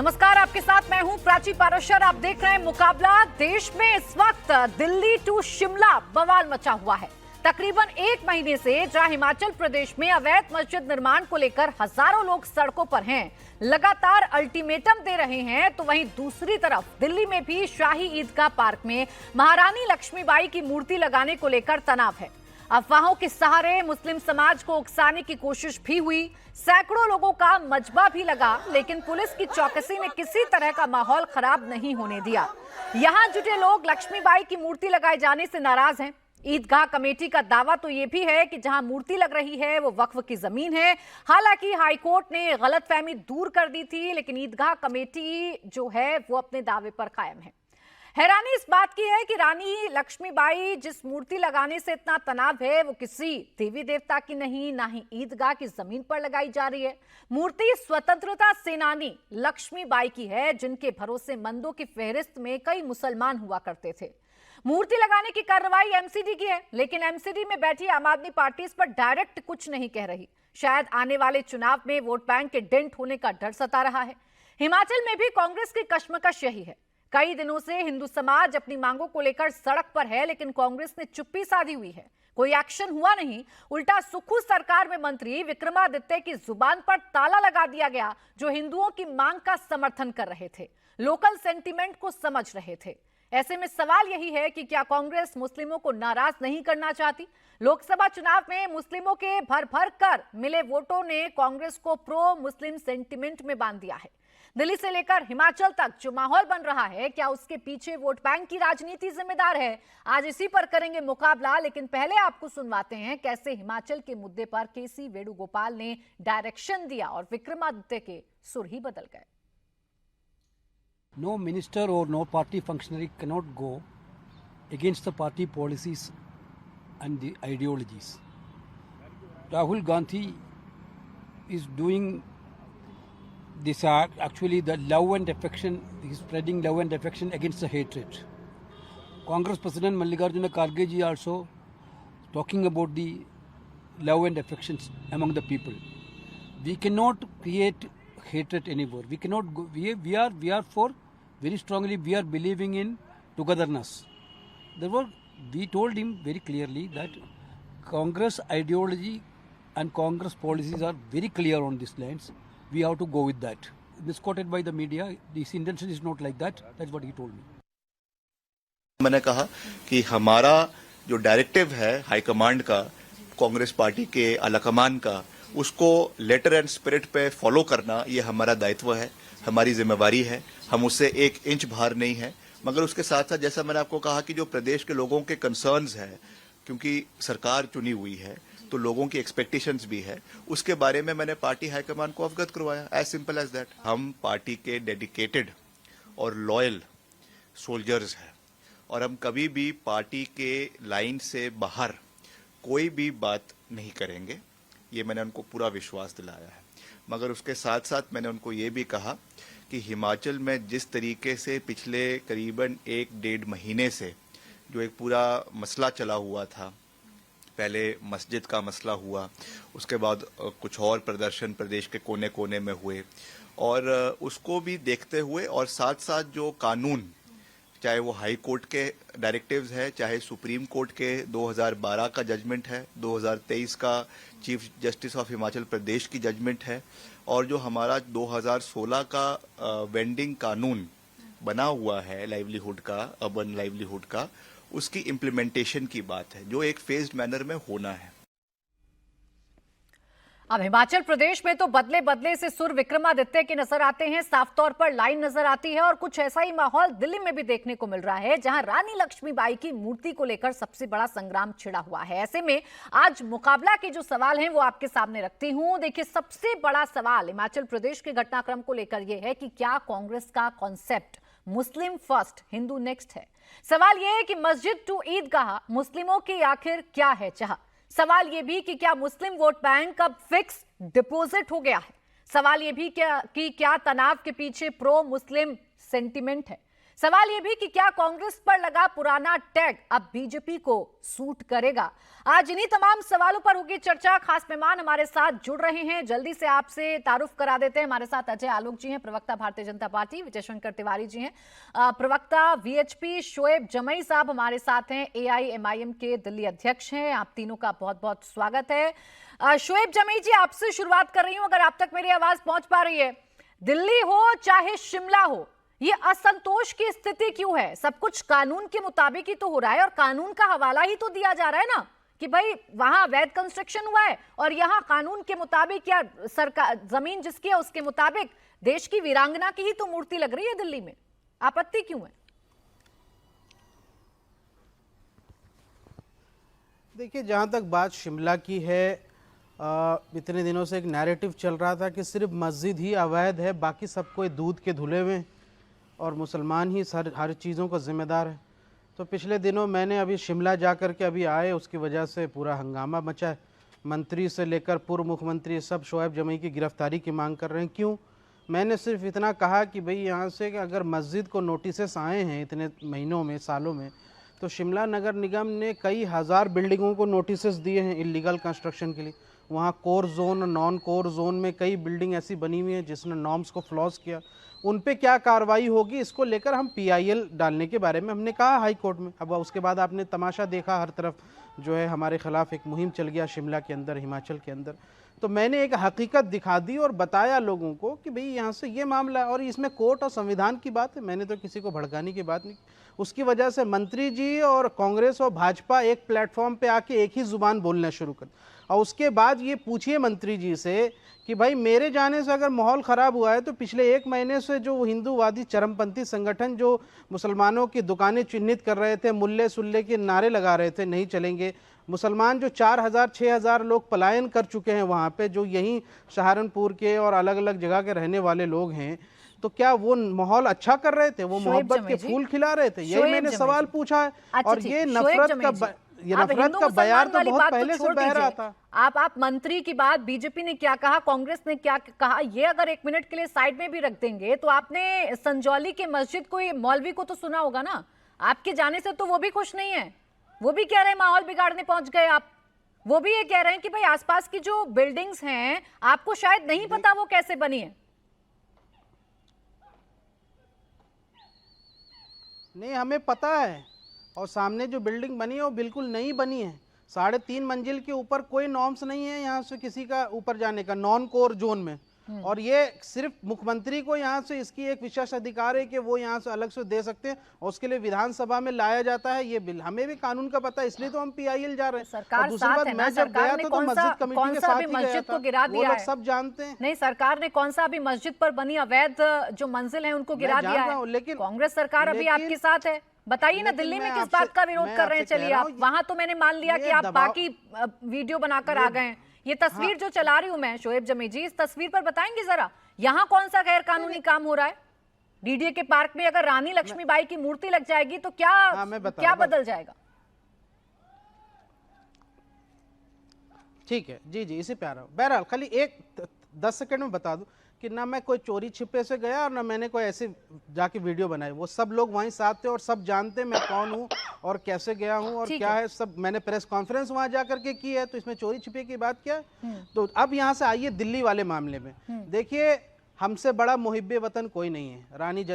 नमस्कार, आपके साथ मैं हूं प्राची पारशर। आप देख रहे हैं मुकाबला। देश में इस वक्त दिल्ली टू शिमला बवाल मचा हुआ है। तकरीबन एक महीने से जहां हिमाचल प्रदेश में अवैध मस्जिद निर्माण को लेकर हजारों लोग सड़कों पर हैं, लगातार अल्टीमेटम दे रहे हैं, तो वहीं दूसरी तरफ दिल्ली में भी शाही ईदगाह पार्क में महारानी लक्ष्मीबाई की मूर्ति लगाने को लेकर तनाव है। अफवाहों के सहारे मुस्लिम समाज को उकसाने की कोशिश भी हुई, सैकड़ों लोगों का मजबा भी लगा, लेकिन पुलिस की चौकसी ने किसी तरह का माहौल खराब नहीं होने दिया। यहां जुटे लोग लक्ष्मीबाई की मूर्ति लगाए जाने से नाराज हैं। ईदगाह कमेटी का दावा तो यह भी है कि जहां मूर्ति लग रही है वो वक्फ की जमीन है। हालांकि हाईकोर्ट ने गलतफहमी दूर कर दी थी, लेकिन ईदगाह कमेटी जो है वो अपने दावे पर कायम है। हैरानी इस बात की है कि रानी लक्ष्मीबाई जिस मूर्ति लगाने से इतना तनाव है वो किसी देवी देवता की नहीं, ना ही ईदगाह की जमीन पर लगाई जा रही है। मूर्ति स्वतंत्रता सेनानी लक्ष्मीबाई की है, जिनके भरोसेमंदों की फहरिस्त में कई मुसलमान हुआ करते थे। मूर्ति लगाने की कार्रवाई एमसीडी की है, लेकिन एमसीडी में बैठी आम आदमी पार्टी इस पर डायरेक्ट कुछ नहीं कह रही। शायद आने वाले चुनाव में वोट बैंक के डेंट होने का डर सता रहा है। हिमाचल में भी कांग्रेस की कश्मकश यही है। कई दिनों से हिंदू समाज अपनी मांगों को लेकर सड़क पर है, लेकिन कांग्रेस ने चुप्पी साधी हुई है। कोई एक्शन हुआ नहीं, उल्टा सुक्खू सरकार में मंत्री विक्रमादित्य की जुबान पर ताला लगा दिया गया, जो हिंदुओं की मांग का समर्थन कर रहे थे, लोकल सेंटीमेंट को समझ रहे थे। ऐसे में सवाल यही है कि क्या कांग्रेस मुस्लिमों को नाराज नहीं करना चाहती? लोकसभा चुनाव में मुस्लिमों के भर भर कर मिले वोटों ने कांग्रेस को प्रो मुस्लिम सेंटीमेंट में बांध दिया है। दिल्ली से लेकर हिमाचल तक जो माहौल बन रहा है, क्या उसके पीछे वोट बैंक की राजनीति जिम्मेदार है? आज इसी पर करेंगे मुकाबला, लेकिन पहले आपको सुनवाते हैं कैसे हिमाचल के मुद्दे पर केसी वेणुगोपाल ने डायरेक्शन दिया और विक्रमादित्य के सुर ही बदल गए। No minister or no party functionary cannot go against the party policies and the ideologies. Rahul Gandhi is doing this act, actually the love and affection, he is spreading love and affection against the hatred. Congress President Mallikarjuna Kharge ji also talking about the love and affections among the people. We cannot create hatred anymore. We cannot go, we are for very strongly, we are believing in togetherness. Therefore, we told him very clearly that Congress ideology and Congress policies are very clear on these lines. We have to go with that. Misquoted by the media, this intention is not like that. That's what he told me. मैंने कहा कि हमारा जो directive है high command का, Congress party के आलाकमान का, उसको लेटर एंड स्पिरिट पे फॉलो करना ये हमारा दायित्व है, हमारी जिम्मेवारी है। हम उससे एक इंच बाहर नहीं है। मगर उसके साथ साथ जैसा मैंने आपको कहा कि जो प्रदेश के लोगों के कंसर्न्स हैं, क्योंकि सरकार चुनी हुई है तो लोगों की एक्सपेक्टेशंस भी है, उसके बारे में मैंने पार्टी हाईकमान को अवगत करवाया। As simple as that. हम पार्टी के डेडिकेटेड और लॉयल सोल्जर्स हैं और हम कभी भी पार्टी के लाइन से बाहर कोई भी बात नहीं करेंगे, ये मैंने उनको पूरा विश्वास दिलाया है। मगर उसके साथ साथ मैंने उनको ये भी कहा कि हिमाचल में जिस तरीके से पिछले करीबन 1-1.5 महीने से जो एक पूरा मसला चला हुआ था, पहले मस्जिद का मसला हुआ, उसके बाद कुछ और प्रदर्शन प्रदेश के कोने कोने में हुए, और उसको भी देखते हुए और साथ साथ जो कानून, चाहे वो हाई कोर्ट के डायरेक्टिव्स है, चाहे सुप्रीम कोर्ट के 2012 का जजमेंट है, 2023 का chief justice of Himachal Pradesh की जजमेंट है, और जो हमारा 2016 का वेंडिंग कानून बना हुआ है लाइवलीहुड का, अर्बन लाइवलीहुड का, उसकी इम्प्लीमेंटेशन की बात है, जो एक फेज्ड मैनर में होना है। अब हिमाचल प्रदेश में तो बदले बदले से सुर विक्रमादित्य के नजर आते हैं, साफ तौर पर लाइन नजर आती है, और कुछ ऐसा ही माहौल दिल्ली में भी देखने को मिल रहा है, जहां रानी लक्ष्मीबाई की मूर्ति को लेकर सबसे बड़ा संग्राम छिड़ा हुआ है। ऐसे में आज मुकाबला के जो सवाल हैं वो आपके सामने रखती हूं। देखिए, सबसे बड़ा सवाल हिमाचल प्रदेश के घटनाक्रम को लेकर यह है कि क्या कांग्रेस का कॉन्सेप्ट मुस्लिम फर्स्ट हिंदू नेक्स्ट है? सवाल यह है कि मस्जिद टू ईदगाह मुस्लिमों की आखिर क्या है चाह? सवाल यह भी कि क्या मुस्लिम वोट बैंक अब फिक्स डिपॉजिट हो गया है? सवाल यह भी कि क्या तनाव के पीछे प्रो मुस्लिम सेंटिमेंट है? सवाल यह भी कि क्या कांग्रेस पर लगा पुराना टैग अब बीजेपी को सूट करेगा। आज इन्हीं तमाम सवालों पर होगी चर्चा। खास मेहमान हमारे साथ जुड़ रहे हैं, जल्दी से आपसे तारुफ करा देते हैं। हमारे साथ अजय आलोक जी हैं, प्रवक्ता भारतीय जनता पार्टी, विजय शंकर तिवारी जी हैं, प्रवक्ता वीएचपी, शोएब जमई साहब हमारे साथ हैं, एआईएमआईएम के दिल्ली अध्यक्ष हैं। आप तीनों का बहुत बहुत स्वागत है। शोएब जमई जी, आपसे शुरुआत कर रही हूं, अगर आप तक मेरी आवाज पहुंच पा रही है। दिल्ली हो चाहे शिमला हो, ये असंतोष की स्थिति क्यों है? सब कुछ कानून के मुताबिक ही तो हो रहा है और कानून का हवाला ही तो दिया जा रहा है ना कि भाई वहां अवैध कंस्ट्रक्शन हुआ है और यहां कानून के मुताबिक या सरकार जमीन जिसकी है उसके मुताबिक देश की वीरांगना की ही तो मूर्ति लग रही है दिल्ली में। आपत्ति क्यों है? देखिए, जहाँ तक बात शिमला की है, इतने दिनों से एक नैरेटिव चल रहा था कि सिर्फ मस्जिद ही अवैध है, बाकी सब कोई दूध के धुले हुए और मुसलमान ही हर चीज़ों का जिम्मेदार है। तो पिछले दिनों मैंने अभी शिमला जा कर के अभी आए, उसकी वजह से पूरा हंगामा मचा है। मंत्री से लेकर पूर्व मुख्यमंत्री सब शोएब जमई की गिरफ्तारी की मांग कर रहे हैं। क्यों? मैंने सिर्फ इतना कहा कि भाई यहाँ से कि अगर मस्जिद को नोटिसेस आए हैं इतने महीनों में, सालों में, तो शिमला नगर निगम ने कई हज़ार बिल्डिंगों को नोटिसेस दिए हैं इलीगल कंस्ट्रक्शन के लिए। वहाँ core zone, non core zone में कई बिल्डिंग ऐसी बनी हुई हैं जिसने नॉर्म्स को फ्लॉस किया। उन पे क्या कार्रवाई होगी, इसको लेकर हम पीआईएल डालने के बारे में हमने कहा हाई कोर्ट में। अब उसके बाद आपने तमाशा देखा, हर तरफ जो है हमारे खिलाफ एक मुहिम चल गया शिमला के अंदर, हिमाचल के अंदर। तो मैंने एक हकीकत दिखा दी और बताया लोगों को कि भाई यहाँ से ये मामला है और इसमें कोर्ट और संविधान की बात है। मैंने तो किसी को भड़काने की बात नहीं। उसकी वजह से मंत्री जी और कांग्रेस और भाजपा एक प्लेटफॉर्म पे आके एक ही जुबान बोलना शुरू कर। और उसके बाद ये पूछिए मंत्री जी से कि भाई मेरे जाने से अगर माहौल ख़राब हुआ है तो पिछले एक महीने से जो हिंदूवादी चरमपंथी संगठन जो मुसलमानों की दुकानें चिन्हित कर रहे थे, मुल्ले सुल्ले के नारे लगा रहे थे नहीं चलेंगे, मुसलमान जो 4000 6000 लोग पलायन कर चुके हैं वहाँ पे, जो यहीं सहारनपुर के और अलग अलग जगह के रहने वाले लोग हैं, तो क्या वो माहौल अच्छा कर रहे थे? वो मोहब्बत के फूल खिला रहे थे? यही मैंने सवाल पूछा है। और ये नफरत का बयान तो बहुत पहले से बह रहा था। आप मंत्री की बात, बीजेपी ने क्या कहा, कांग्रेस ने क्या कहा, ये अगर एक मिनट के लिए साइड में भी रख देंगे तो आपने संजौली के मस्जिद को, मौलवी को तो सुना होगा ना। आपके जाने से तो वो भी खुश नहीं है, वो भी कह रहे हैं माहौल बिगाड़ने पहुंच गए आप। वो भी ये कह रहे हैं कि भाई आसपास की जो बिल्डिंग्स हैं आपको शायद नहीं पता वो कैसे बनी है। नहीं, हमें पता है। और सामने जो बिल्डिंग बनी है वो बिल्कुल नई बनी है। 3.5 मंजिल के ऊपर कोई नॉर्म्स नहीं है यहाँ से किसी का ऊपर जाने का, नॉन कोर जोन में। और ये सिर्फ मुख्यमंत्री को यहाँ से इसकी एक विशेष अधिकार है कि वो यहाँ से अलग से दे सकते हैं और उसके लिए विधानसभा में लाया जाता है ये बिल। हमें भी कानून का पता है, इसलिए तो हम पीआईएल जा रहे हैं। सरकार साथ है ना, सरकार ने कौन सा मस्जिद को गिरा दिया है? सब जानते हैं। नहीं, सरकार ने कौन सा अभी मस्जिद पर बनी अवैध जो मंजिल है उनको गिरा दिया है? लेकिन कांग्रेस सरकार अभी आपके साथ है। बताइए ना, दिल्ली में किस बात का विरोध कर रहे हैं? चलिए आप वहां, तो मैंने मान लिया कि आप बाकी वीडियो बनाकर आ गए हैं। ये तस्वीर जो चला रही हूं मैं, शोएब जमी जी, इस तस्वीर पर बताएंगे जरा, यहाँ कौन सा गैर कानूनी काम हो रहा है? डीडीए के पार्क में अगर रानी लक्ष्मीबाई की मूर्ति लग जाएगी तो क्या बदल जाएगा? ठीक है जी, इसी पे आ रहा हूं। बहरहाल खाली एक 10 सेकंड में बता दूं कि ना मैं कोई चोरी छिपे से गया और ना मैंने कोई ऐसे जाके वीडियो बनाई। वो सब लोग वहीं साथ थे और सब जानते हैं मैं कौन हूँ और कैसे गया हूँ और क्या है सब। मैंने प्रेस कॉन्फ्रेंस वहां जाकर के की है, तो इसमें चोरी छिपे की बात क्या है? तो अब यहाँ से आइए दिल्ली वाले मामले में। देखिए, हमसे बड़ा मुहिब्बे वतन कोई नहीं है। रानी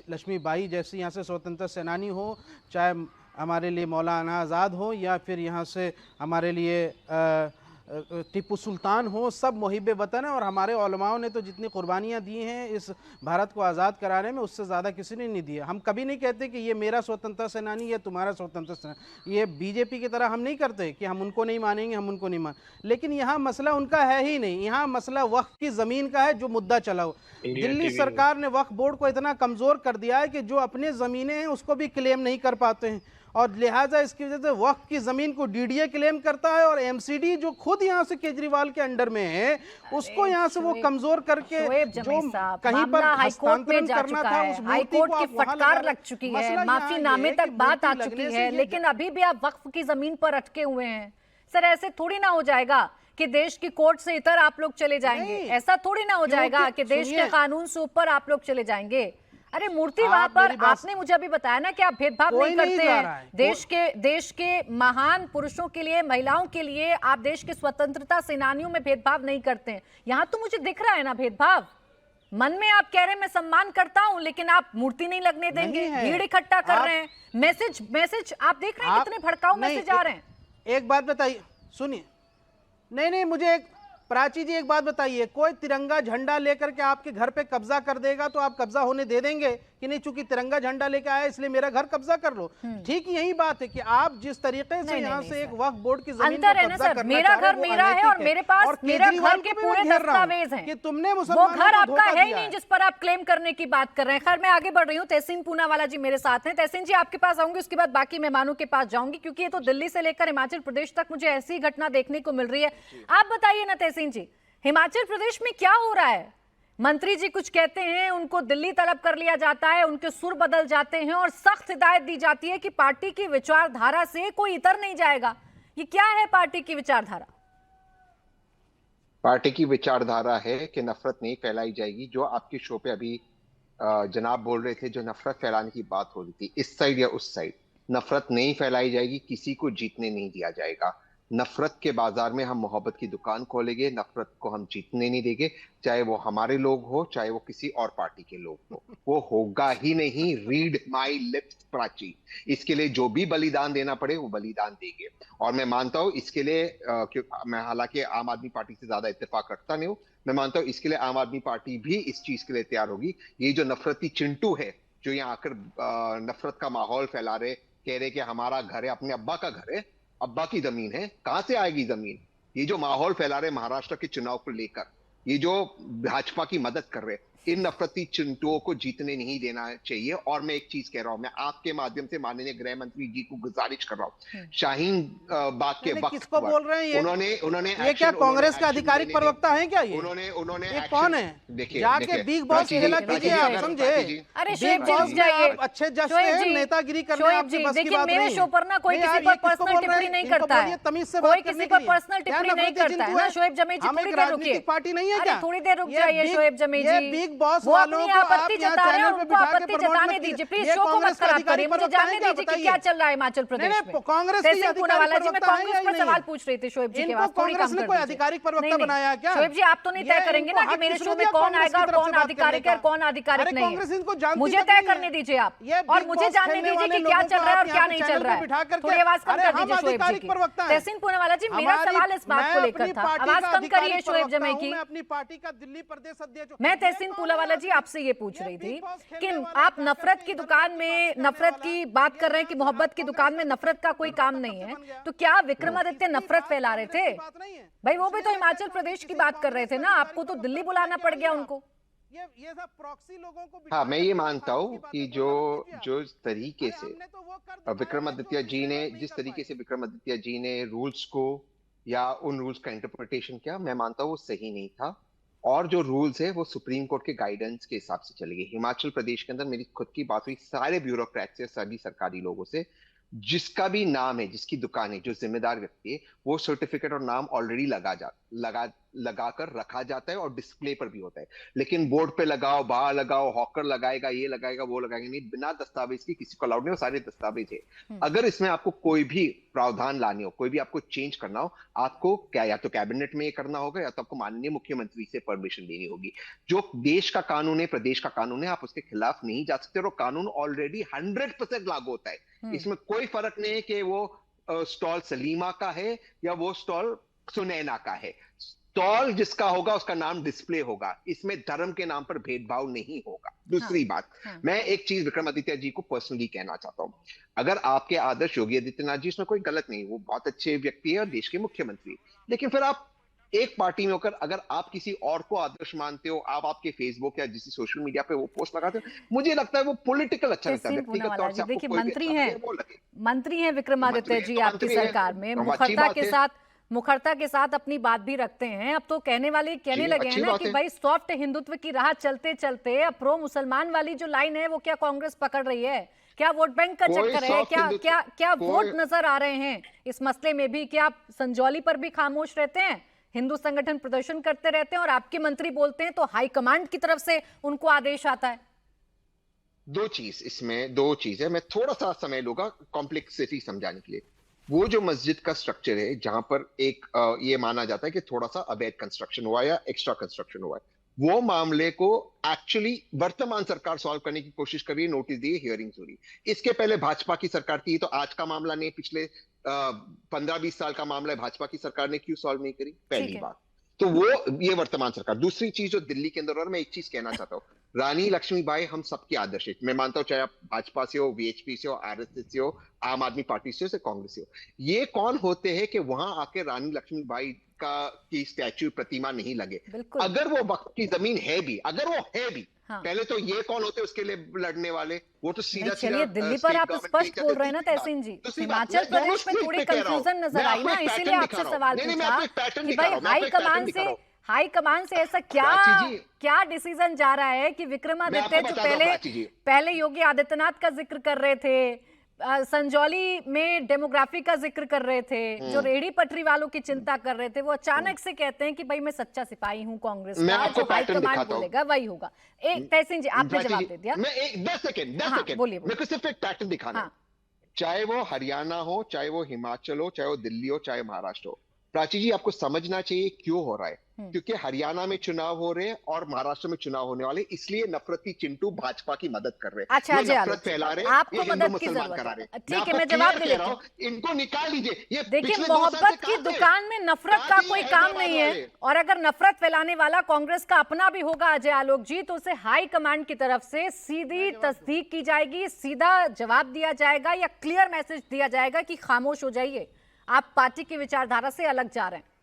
लक्ष्मीबाई जैसी यहाँ से स्वतंत्रता सेनानी हो, चाहे हमारे लिए मौलाना आज़ाद हो या फिर यहाँ से हमारे लिए टीपू सुल्तान हो, सब मुहिब्बे वतन है। और हमारे उलमाओं ने तो जितनी कुर्बानियाँ दी हैं इस भारत को आज़ाद कराने में, उससे ज़्यादा किसी ने नहीं दिया। हम कभी नहीं कहते कि ये मेरा स्वतंत्रता सेनानी या तुम्हारा स्वतंत्रता सेनानी। ये बीजेपी की तरह हम नहीं करते कि हम उनको नहीं मानेंगे, हम उनको नहीं मान। लेकिन यहाँ मसला उनका है ही नहीं, यहाँ मसला वक्फ की ज़मीन का है जो मुद्दा चला हो। दिल्ली सरकार ने वक्फ बोर्ड को इतना कमज़ोर कर दिया है कि जो अपने ज़मीनें हैं उसको भी क्लेम नहीं कर पाते हैं और लिहाजा इसकी वजह से वक्फ की जमीन को डीडीए क्लेम करता है और एमसीडी जो खुद यहाँ से केजरीवाल के अंडर में है उसको यहाँ से वो कमजोर करके जो कहीं पर हस्तांतरण करना था उस हाईकोर्ट की फटकार लग चुकी है, माफीनामे तक बात आ चुकी है, लेकिन अभी भी आप वक्फ की जमीन पर अटके हुए हैं। सर, ऐसे थोड़ी ना हो जाएगा कि देश की कोर्ट से इतर आप लोग चले जाएंगे। ऐसा थोड़ी ना हो जाएगा कि देश के कानून से ऊपर आप लोग चले जाएंगे। अरे मूर्ति, वहां पर मेरी बात- आपने मुझे अभी बताया ना कि आप भेदभाव कोई नहीं नहीं करते जा रहा है। हैं। देश के महान पुरुषों के लिए, महिलाओं के लिए आप देश के स्वतंत्रता सेनानियों में भेदभाव नहीं करते हैं। यहाँ तो मुझे दिख रहा है ना भेदभाव। मन में आप कह रहे हैं मैं सम्मान करता हूं, लेकिन आप मूर्ति नहीं लगने देंगे, है। भीड़ इकट्ठा कर रहे हैं। मैसेज आप देख रहे हैं कितने भड़काऊ नहीं, मैसेज आ रहे हैं। एक बात बताइए, सुनिए, नहीं मुझे एक प्राची जी एक बात बताइए, कोई तिरंगा झंडा लेकर के आपके घर पे कब्जा कर देगा तो आप कब्जा होने दे देंगे कि नहीं, चूंकि तिरंगा झंडा लेके आया इसलिए मेरा घर कब्जा कर लो? ठीक यही बात है कि आप जिस तरीके से यहाँ से एक वक्फ बोर्ड की जमीन अंतर है ना सर, मेरा घर मेरा है और मेरे पास मेरा घर के पूरे दस्तावेज हैं कि तुमने वो घर आपका है ही नहीं जिस पर आप क्लेम करने की बात कर रहे हैं। खैर मैं आगे बढ़ रही हूँ। तहसीन पूनावाला जी मेरे साथ हैं। तहसीन जी आपके पास आऊंगी, उसके बाद बाकी मेहमानों के पास जाऊंगी, क्योंकि ये तो दिल्ली से लेकर हिमाचल प्रदेश तक मुझे ऐसी घटना देखने को मिल रही है। आप बताइए ना तहसीन जी, हिमाचल प्रदेश में क्या हो रहा है? मंत्री जी कुछ कहते हैं, उनको दिल्ली तलब कर लिया जाता है, उनके सुर बदल जाते हैं और सख्त हिदायत दी जाती है कि पार्टी की विचारधारा से कोई इतर नहीं जाएगा। ये क्या है पार्टी की विचारधारा? पार्टी की विचारधारा है कि नफरत नहीं फैलाई जाएगी। जो आपके शो पे अभी जनाब बोल रहे थे, जो नफरत फैलाने की बात हो रही थी, इस साइड या उस साइड, नफरत नहीं फैलाई जाएगी, किसी को जीतने नहीं दिया जाएगा। नफरत के बाजार में हम मोहब्बत की दुकान खोलेंगे, नफरत को हम जीतने नहीं देंगे, चाहे वो हमारे लोग हो, चाहे वो किसी और पार्टी के लोग हो, वो होगा ही नहीं। रीड माई लिप्स प्राची, इसके लिए जो भी बलिदान देना पड़े वो बलिदान देंगे। और मैं मानता हूं इसके लिए मैं हालांकि आम आदमी पार्टी से ज्यादा इत्तेफाक रखता नहीं हूं, मैं मानता हूं इसके लिए आम आदमी पार्टी भी इस चीज के लिए तैयार होगी। ये जो नफरती चिंटू है जो यहाँ आकर नफरत का माहौल फैला रहे, कह रहे कि हमारा घर है, अपने अब्बा का घर है, अब्बा की जमीन है, कहां से आएगी जमीन? ये जो माहौल फैला रहे महाराष्ट्र के चुनाव को लेकर, ये जो भाजपा की मदद कर रहे, इन नफरती चिंटुओं को जीतने नहीं देना चाहिए। और मैं एक चीज कह रहा हूं, मैं आपके माध्यम से माननीय गृह मंत्री जी को गुजारिश कर रहा हूं, शाहीन बाग के वक्त किसको बोल रहे हैं ये? उन्होंने ये क्या कांग्रेस का आधिकारिक प्रवक्ता है क्या? ये उन्होंने ये कौन है? देखिए जाके बिग बॉस खेला कीजिए आप, समझे? अरे शोएब जी रुक में जाइए। आप अच्छे जज हैं, नेतागिरी करने शोएब आपके जी बस की देखिए, बात मेरे नहीं शो पर ना कोई किसी पर पर्सनल टिप्पणी नहीं करता है, कोई किसी पर पर्सनल टिप्पणी नहीं करता है ना। शोएब जमी जी थोड़ी देर रुकिए, पार्टी नहीं है अरे क्या? थोड़ी देर रुक जाइए शोएब जमी ये जी। बिग बॉस वो वालों अपनी को आपत्ति आप यहाँ जता रहे हैं, चैनल पे उनको बिठा के आपत्ति प्रमोट जताने मत दीजिए कीजिए। प्लीज, ये शो को मत कांग्रेस का खराब अधिकारी करिए, मुझे प्रवक्ता जानने है क्या? दीजिए कि बताइए। क्या चल रहा है हिमाचल प्रदेश नहीं, में। कांग्रेस की तहसीन पूनावाला जी, मैं अधिकारी कांग्रेस पर प्रवक्ता है सवाल या पूछ रही थी शोएब जी के इनको पास, थोड़ी कांग्रेस कम ने कर कोई दीजिए। आधिकारिक प्रवक्ता नहीं, बनाया है क्या? शोएब जी आप तो नहीं तय करेंगे ना कि मेरे शो में कौन आएगा और कौन आधिकारिक है और कौन आधिकारिक नहीं है। मुझे तय करने दीजिए आप, और मुझे जानने दीजिए कि क्या चल रहा है और क्या नहीं चल रहा है। थोड़ी आवाज कम कर दीजिए शोएब जी की। तहसीन पूनावाला जी, मेरा सवाल इस बात को लेकर था, आवाज कम करिए शोएब जमी की। अपनी पार्टी का दिल्ली प्रदेश अध्यक्ष। मैं तहसीन पूनावाला जी आपसे ये पूछ रही थी कि आप नफरत की दुकान में नफरत की बात कर रहे हैं कि मोहब्बत की दुकान में नफरत का कोई काम नहीं है, तो क्या विक्रमादित्य नफरत फैला रहे थे? भाई वो भी तो हिमाचल प्रदेश की बात कर रहे थे ना, आपको तो दिल्ली बुलाना पड़ गया उनको। ये सब प्रॉक्सी लोगों को हाँ, मैं ये मानता हूँ कि जो तरीके से विक्रमादित्य जी ने, जिस तरीके से विक्रमादित्य जी ने रूल्स को या उन रूल्स का इंटरप्रिटेशन किया, मैं मानता हूँ वो सही नहीं था। और जो रूल्स है वो सुप्रीम कोर्ट के गाइडेंस के हिसाब से चले गए। हिमाचल प्रदेश के अंदर मेरी खुद की बात हुई सारे ब्यूरोक्रेट से, सभी सरकारी लोगों से, जिसका भी नाम है, जिसकी दुकान है, जो जिम्मेदार व्यक्ति है, वो सर्टिफिकेट और नाम ऑलरेडी लगा कर रखा जाता है और डिस्प्ले पर भी होता है। लेकिन बोर्ड पे लगाओ, बाहर लगाओ, हॉकर लगाएगा, ये लगाएगा, वो लगाएगा नहीं, बिना दस्तावेज की किसी को अलाउड नहीं हो। सारे दस्तावेज है। अगर इसमें आपको कोई भी प्रावधान लाने हो, कोई भी आपको चेंज करना हो, आपको क्या या तो कैबिनेट में ये करना होगा या तो आपको माननीय मुख्यमंत्री से परमिशन लेनी होगी। जो देश का कानून है, प्रदेश का कानून है, आप उसके खिलाफ नहीं जा सकते। और कानून ऑलरेडी 100% लागू होता है। इसमें कोई फर्क नहीं है कि वो स्टॉल सलीमा का है या वो स्टॉल सुनैना का है। स्टॉल जिसका होगा उसका नाम डिस्प्ले होगा। इसमें धर्म के नाम पर भेदभाव नहीं होगा। दूसरी बात, मैं एक चीज विक्रमादित्य जी को पर्सनली कहना चाहता हूं। अगर आपके आदर्श योगी आदित्यनाथ जी, इसमें कोई गलत नहीं, वो बहुत अच्छे व्यक्ति है और देश के मुख्यमंत्री, लेकिन फिर आप एक पार्टी में होकर अगर आप किसी और को आदर्श मानते हो, आप आपके फेसबुक या जिस सोशल मीडिया पे वो पोस्ट लगाते हो, मुझे लगता है वो पॉलिटिकल अच्छा लगता है। व्यक्तिगत तौर से देखिए, आपको मंत्री हैं विक्रमादित्य जी आपकी सरकार में, मुखरता के साथ अपनी बात भी रखते हैं। अब तो कहने लगे हैं ना कि भाई सॉफ्ट हिंदुत्व की राह चलते चलते अब प्रो मुसलमान वाली जो लाइन है वो क्या कांग्रेस पकड़ रही है? क्या वोट बैंक का चक्कर है? क्या वोट नजर आ रहे हैं इस मसले में भी? क्या आप संजौली पर भी खामोश रहते हैं? हिंदू संगठन प्रदर्शन करते रहते हैं और आपके मंत्री बोलते हैं तो हाईकमांड की तरफ से उनको आदेश आता है। दो चीज है, मैं थोड़ा सा समय लूंगा कॉम्प्लेक्सिटी समझाने के लिए। वो जो मस्जिद का स्ट्रक्चर है जहां पर एक ये माना जाता है कि थोड़ा सा अवैध कंस्ट्रक्शन हुआ या एक्स्ट्रा कंस्ट्रक्शन हुआ है, वो मामले को एक्चुअली वर्तमान सरकार सॉल्व करने की कोशिश कर रही है, नोटिस दिए, हियरिंग्स हो रही। इसके पहले भाजपा की सरकार थी, तो आज का मामला नहीं, पिछले 15-20 साल का मामला है, भाजपा की सरकार ने क्यों सॉल्व नहीं करी, पहली बात। तो वो ये वर्तमान सरकार। दूसरी चीज जो दिल्ली के अंदर, और मैं एक चीज कहना चाहता हूँ, रानी लक्ष्मीबाई हम सबके आदर्श है। मैं मानता हूँ चाहे आप भाजपा से हो, वीएचपी से हो, आरएसएस से हो, आम आदमी पार्टी से हो, से कांग्रेस से हो, ये कौन होते हैं कि वहां आके रानी लक्ष्मीबाई का की स्टैच्यू, प्रतिमा नहीं लगे? अगर वो वक्त की जमीन है भी, अगर वो है भी, हाँ। पहले तो ये कौन होते उसके लिए लड़ने वाले? वो तो सीधा चलिए, दिल्ली पर आप स्पष्ट बोल रहे हैं ना तहसीन जी। हिमाचल प्रदेश में थोड़ी कंफ्यूजन नजर आई ना, इसीलिए आपसे सवाल पूछा कि भाई हाई कमान से ऐसा क्या डिसीजन जा रहा है कि विक्रमादित्य जो पहले योगी आदित्यनाथ का जिक्र कर रहे थे, संजौली में डेमोग्राफी का जिक्र कर रहे थे, जो रेहड़ी पटरी वालों की चिंता कर रहे थे, वो अचानक से कहते हैं कि भाई मैं सच्चा सिपाही हूं कांग्रेस का, जो हाईकमान बोलेगा वही होगा। एक तहसीन जी आपने जवाब दे दिया। मैं 10 सेकंड बोलिए। मेरे को सिर्फ एक पैटर्न दिखाना, चाहे वो हरियाणा हो, चाहे वो हिमाचल हो, चाहे वो दिल्ली हो, चाहे महाराष्ट्र हो। प्राची जी, आपको समझना चाहिए क्यों हो रहा है, क्योंकि हरियाणा में चुनाव हो रहे हैं और महाराष्ट्र में चुनाव होने वाले, इसलिए नफरती चिंटू भाजपा की मदद कर रहे हैं। अच्छा, नफरत फैला रहे हैं, आपको मदद की जरूरत है। ठीक है, मैं जवाब दे देता हूं। इनको निकाल लीजिए। ये देखिए, मोहब्बत की दुकान में नफरत का कोई काम नहीं है, और अगर नफरत फैलाने वाला कांग्रेस का अपना भी होगा अजय आलोक जी, तो उसे हाई कमांड की तरफ से सीधी तस्दीक की जाएगी, सीधा जवाब दिया जाएगा या क्लियर मैसेज दिया जाएगा कि खामोश हो जाइए, आप पार्टी की विचारधारा से अलग जा रहे हैं।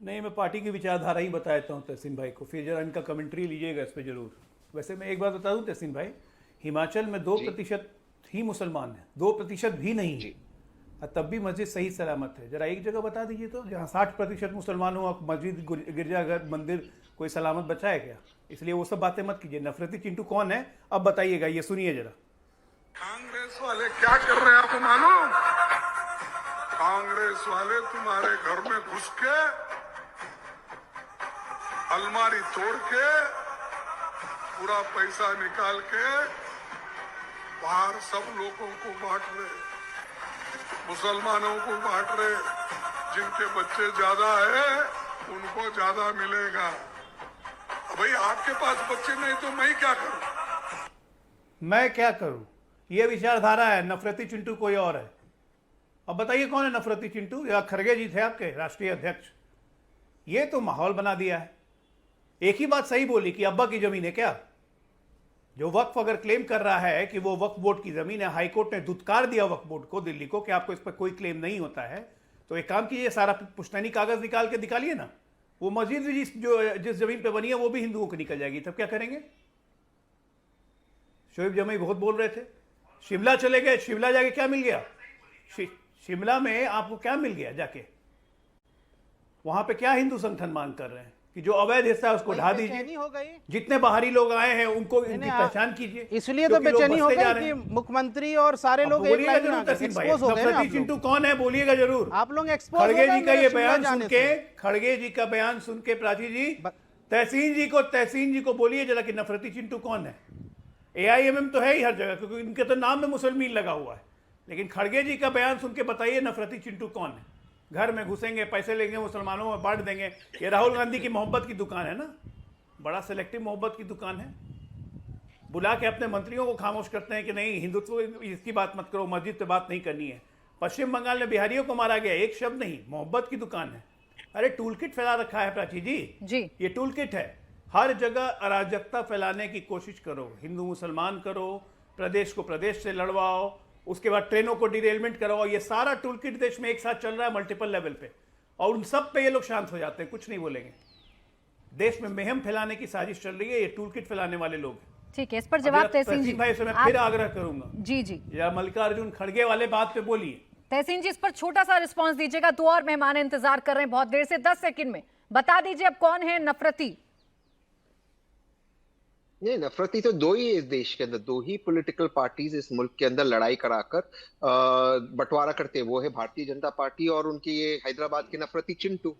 नहीं, मैं पार्टी की विचारधारा ही बताता हूँ तहसीन भाई को, फिर जरा इनका कमेंट्री लीजिएगा इस पे जरूर। वैसे मैं एक बात बता दूं तहसीन भाई, हिमाचल में 2% ही मुसलमान हैं, 2% भी नहीं है, और तब भी मस्जिद सही सलामत है। जरा एक जगह बता दीजिए तो, जहाँ 60% मुसलमान हो, मस्जिद, गिरजाघर, मंदिर कोई सलामत बचा है क्या? इसलिए वो सब बातें मत कीजिए। नफरती चिंटू कौन है अब बताइएगा, ये सुनिए जरा। कांग्रेस वाले क्या कर रहे हैं आपको मालूम? कांग्रेस वाले तुम्हारे घर में घुस के, अलमारी तोड़ के, पूरा पैसा निकाल के बाहर सब लोगों को बांट रहे, मुसलमानों को बांट रहे। जिनके बच्चे ज्यादा है उनको ज्यादा मिलेगा। भाई आपके पास बच्चे नहीं तो मैं क्या करूं? मैं क्या करूं? ये विचारधारा है। नफरती चिंटू कोई और है। अब बताइए कौन है नफरती चिंटू? या खड़गे जी थे आपके राष्ट्रीय अध्यक्ष? ये तो माहौल बना दिया है। एक ही बात सही बोली कि अब्बा की जमीन है क्या? जो वक्फ अगर क्लेम कर रहा है कि वो वक्फ बोर्ड की जमीन है, हाईकोर्ट ने धुतकार दिया वक्फ बोर्ड को, दिल्ली को, कि आपको इस पर कोई क्लेम नहीं होता है, तो एक काम कीजिए, सारा पुश्तैनी कागज निकाल के दिखालिए ना। वो मस्जिद भी जिस जमीन पे बनी है वो भी हिंदुओं को निकल जाएगी, तब क्या करेंगे? शोएब जमई बहुत बोल रहे थे, शिमला चले गए, शिमला जाके क्या मिल गया? शिमला में आपको क्या मिल गया जाके? वहां पे क्या हिंदू संगठन मांग कर रहे हैं कि जो अवैध हिस्सा है उसको ढा दीजिए, जितने बाहरी लोग आए हैं उनको इनकी पहचान कीजिए। इसलिए तो बेचैनी हो गई कि मुख्यमंत्री और सारे लोग एक लाइन में एक्सपोज हो गए ना। चिंटू कौन है बोलिएगा जरूर। आप लोग एक्सपोज खड़गे जी का ये बयान सुन के, खड़गे जी का बयान सुन के प्राची जी, तहसीन जी को बोलिए जरा कि नफरती चिंटू कौन है। AIMM तो है ही हर जगह, क्योंकि इनके तो नाम में मुसलमान लगा हुआ है, लेकिन खड़गे जी का बयान सुन के बताइए नफरती चिंटू कौन है। घर में घुसेंगे, पैसे लेंगे, मुसलमानों में बांट देंगे। ये राहुल गांधी की मोहब्बत की दुकान है ना, बड़ा सिलेक्टिव मोहब्बत की दुकान है। बुला के अपने मंत्रियों को खामोश करते हैं कि नहीं, हिंदुत्व इसकी बात मत करो, मस्जिद पे बात नहीं करनी है। पश्चिम बंगाल में बिहारियों को मारा गया, एक शब्द नहीं, मोहब्बत की दुकान है। अरे टूल किट फैला रखा है प्राची जी, ये टूल किट है। हर जगह अराजकता फैलाने की कोशिश करो, हिंदू मुसलमान करो, प्रदेश को प्रदेश से लड़वाओ, उसके बाद ट्रेनों को डिरेलमेंट करवाओ। ये सारा टूल किट देश में एक साथ चल रहा है मल्टीपल लेवल पे, और उन सब पे ये लोग शांत हो जाते हैं, कुछ नहीं बोलेंगे। देश में महम फैलाने की साजिश चल रही है, ये टूल किट फैलाने वाले लोग। ठीक है, इस पर जवाब तहसीन जी भाई से मैं फिर आग्रह करूंगा। जी या मल्लिकार्जुन खड़गे वाले बात पे बोलिए। तहसीन जी, इस पर छोटा सा रिस्पांस दीजिएगा, 2 और मेहमान इंतजार कर रहे हैं बहुत देर से। 10 सेकंड में बता दीजिए अब कौन है नफरती। नहीं, नफरती तो दो ही है इस देश के अंदर, दो ही पॉलिटिकल पार्टीज इस मुल्क के अंदर लड़ाई कराकर बंटवारा करते हैं। वो है भारतीय जनता पार्टी और उनकी ये हैदराबाद के नफरती चिंटू,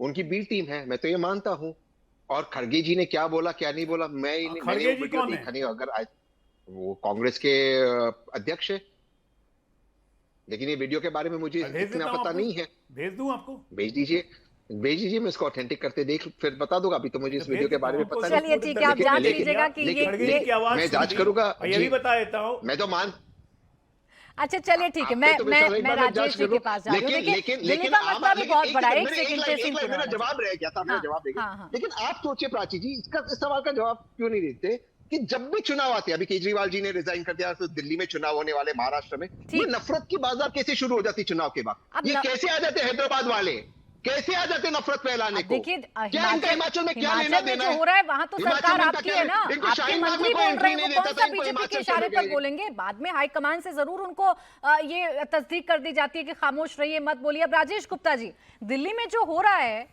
उनकी बी टीम है। मैं तो ये मानता हूं और खड़गे जी ने क्या बोला क्या नहीं बोला, मैंने खड़गे वो जी वीडियो कौन है? देखा नहीं। अगर वो कांग्रेस के अध्यक्ष है, लेकिन ये वीडियो के बारे में मुझे मैं भेज इतना देता हूं पता आपको, नहीं है। भेज दूं आपको? भेज दीजिए, भेज दीजिए, मैं इसको ऑथेंटिक करते देख फिर बता दूंगा। अभी तो मुझे तो इस भेज वीडियो के देता बारे हूं में आपको, पता चलिए नहीं। ठीक है, आप जांच लीजिएगा कि खड़गे ये जी की आवाज मैं जांच सुन ली। करूंगा और ये भी जी। बता देता हूं, मैं तो मान अच्छा चलिए ठीक है, आप पे तो विश्वास है, एक मैं बार मैं राजेश जांच जी कर के लूं। पास जा रही हूँ। लेकिन देखिए लेकिन दिल्ली लेकिन का आप मसला भी लेकिन बहुत एक बड़ा है। सेकंड, एक मेरे सेकंड पे एक लाइन मेरा जवाब रह गया था, मेरा हाँ जवाब देंगे। हाँ हाँ लेकिन आप सोचिए प्राची जी, इसका इस सवाल का जवाब क्यों नहीं देते कि जब भी चुनाव आते हैं, अभी केजरीवाल जी ने रिजाइन कर दिया, तो दिल्ली में चुनाव होने वाले, महाराष्ट्र में, ये ठीक। नफरत की बाजार कैसे शुरू हो जाती चुनाव के बाद? अब ये कैसे आ जाते हैदराबाद वाले, कैसे आ जाते नफरत फैलाने अब को? देखिए क्या इनका हिमाचल में क्या लेना हिमाचल में देना जो है? हो रहा है वहां तो हिमाचल सरकार में इनका आपकी क्या है ना, इनको आपके शाहीन बाग में मंत्री कोई बोल एंट्री रहे हैं, नहीं वो कौन देता सा था, इनको बीजेपी के हिमाचल इशारे छोड़ पर के बोलेंगे? बाद में हाईकमान से जरूर उनको ये तस्दीक कर दी जाती है कि खामोश रहिए, मत बोलिए। अब राजेश गुप्ता जी, दिल्ली में जो हो रहा है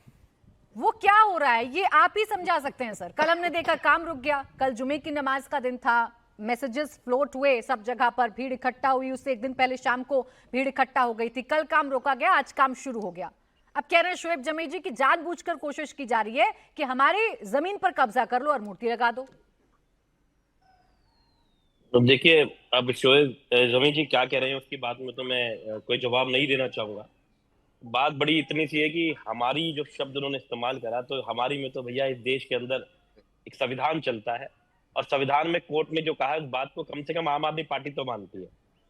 वो क्या हो रहा है, ये आप ही समझा सकते हैं सर। कल हमने देखा काम रुक गया, कल जुमे की नमाज का दिन था, मैसेजेस फ्लोट हुए सब जगह पर, भीड़ इकट्ठा हुई, उससे एक दिन पहले शाम को भीड़ इकट्ठा हो गई थी, कल काम रोका गया, आज काम शुरू हो गया। अब कह रहे हैं शोएब जमी जी की जानबूझकर कोशिश की जा रही है कि हमारी जमीन पर कब्जा कर लो और मूर्ति लगा दो। तो देखिए, अब शोएब जमी जी क्या कह रहे हैं उसकी बात में तो मैं कोई जवाब नहीं देना चाहूंगा। बात बड़ी इतनी सी है कि हमारी जो शब्द उन्होंने इस्तेमाल करा, तो हमारी में तो भैया इस देश के अंदर एक संविधान चलता है, और संविधान में कोर्ट ने जो कहा है उस बात को कम से कम आम आदमी पार्टी तो मानती है।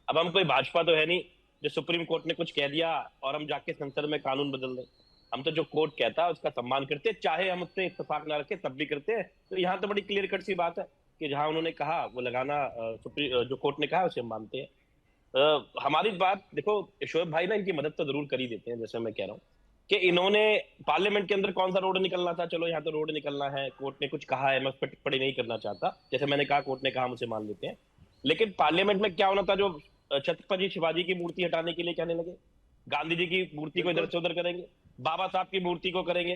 अब हम कोई भाजपा तो है नहीं जो सुप्रीम कोर्ट ने कुछ कह दिया और हम जाके संसद में कानून बदल दें। हम तो जो कोर्ट कहता है उसका सम्मान करते हैं, चाहे हम उससे इत्तेफाक ना रखें तब भी करते हैं। तो यहाँ तो बड़ी क्लियर कट सी बात है कि जहां उन्होंने कहा वो लगाना, जो कोर्ट ने कहा उसे हम मानते हैं। हमारी बात देखो, शोएब भाई ना इनकी मदद तो जरूर कर ही देते हैं। जैसे मैं कह रहा हूँ कि इन्होंने पार्लियामेंट के अंदर कौन सा रोड निकलना था, चलो यहाँ तो रोड निकलना है, कोर्ट ने कुछ कहा है, मैं उस पर टिप्पणी नहीं करना चाहता। जैसे मैंने कहा कोर्ट ने कहा, हम उसे मान लेते हैं। लेकिन पार्लियामेंट में क्या होना था, जो छत्रपति शिवाजी की मूर्ति हटाने के लिए कहने लगे, गांधी जी की मूर्ति को इधर से उधर करेंगे, बाबा साहब की मूर्ति को करेंगे।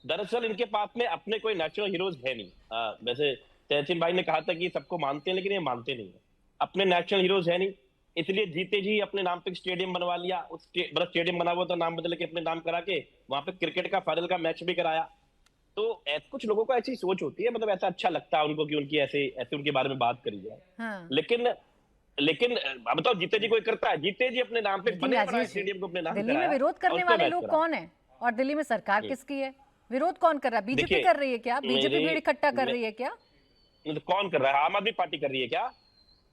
दरअसल इनके पास में अपने कोई नेशनल हीरोज है नहीं। वैसे तहसीन भाई ने कहा था कि सबको मानते हैं, लेकिन ये मानते नहीं है, अपने नेशनल हीरोज है नहीं। इसलिए जीते जी अपने नाम पे स्टेडियम बनवा लिया, उस स्टेडियम बना हुआ तो नाम बदल के अपने नाम करा के वहां पे क्रिकेट का फाइनल का मैच भी कराया। तो कुछ लोगों को ऐसी सोच होती है, मतलब ऐसा अच्छा लगता है उनको कि उनकी ऐसे उनके बारे में बात करी जाए। हाँ। लेकिन अब बताओ, जीते जी कोई करता है? जीते जी अपने नाम पे बने स्टेडियम को अपने नाम दिल्ली में विरोध करने वाले लोग कौन है और दिल्ली में सरकार किसकी है? विरोध कौन कर रहा है? बीजेपी कर रही है क्या? बीजेपी भीड़ इकट्ठा कर रही है क्या? तो कौन कर रहा है? आम आदमी पार्टी कर रही है क्या?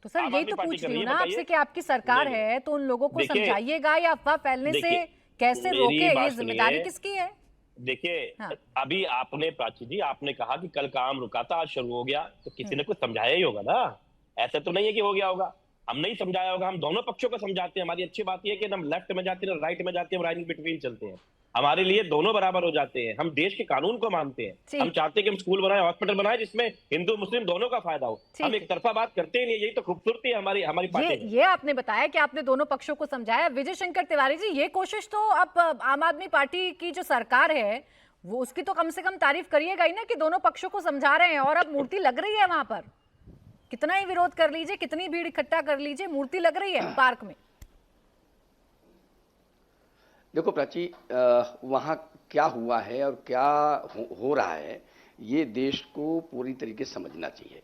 तो सर यही तो पूछ रही हूँ ना आपसे कि आपकी सरकार है तो उन लोगों को समझाइएगा या अफवाह फैलने से कैसे रोके, ये जिम्मेदारी किसकी है? देखिए, अभी आपने प्राची जी आपने कहा कि कल काम रुका था आज शुरू हो गया, तो किसी ने कुछ समझाया ही होगा ना। ऐसा तो नहीं है कि हो गया होगा, हम नहीं समझाया होगा। हम दोनों पक्षों को समझाते हैं। हमारी अच्छी बात यह है कि हम लेफ्ट में जाते हैं और राइट में जाते हैं, राइट इन बिटवीन चलते हैं। हमारे लिए दोनों बराबर हो जाते हैं। हम देश के कानून को मानते हैं। हम चाहते हैं कि हम स्कूल बनाए, हॉस्पिटल बनाए जिसमें हिंदू मुस्लिम दोनों का फायदा हो। हम एक तरफा बात करते ही नहीं। यही तो खूबसूरती है हमारी पार्टी। ये आपने बताया कि आपने दोनों पक्षों को समझाया। विजय शंकर तिवारी जी, ये कोशिश तो अब आम आदमी पार्टी की जो सरकार है वो उसकी तो कम से कम तारीफ करिएगा ही ना कि दोनों पक्षों को समझा रहे हैं। और अब मूर्ति लग रही है वहां पर, कितना ही विरोध कर लीजिए, कितनी भीड़ इकट्ठा कर लीजिए, मूर्ति लग रही है पार्क में। देखो प्राची, वहाँ क्या हुआ है और क्या हो रहा है, ये देश को पूरी तरीके से समझना चाहिए।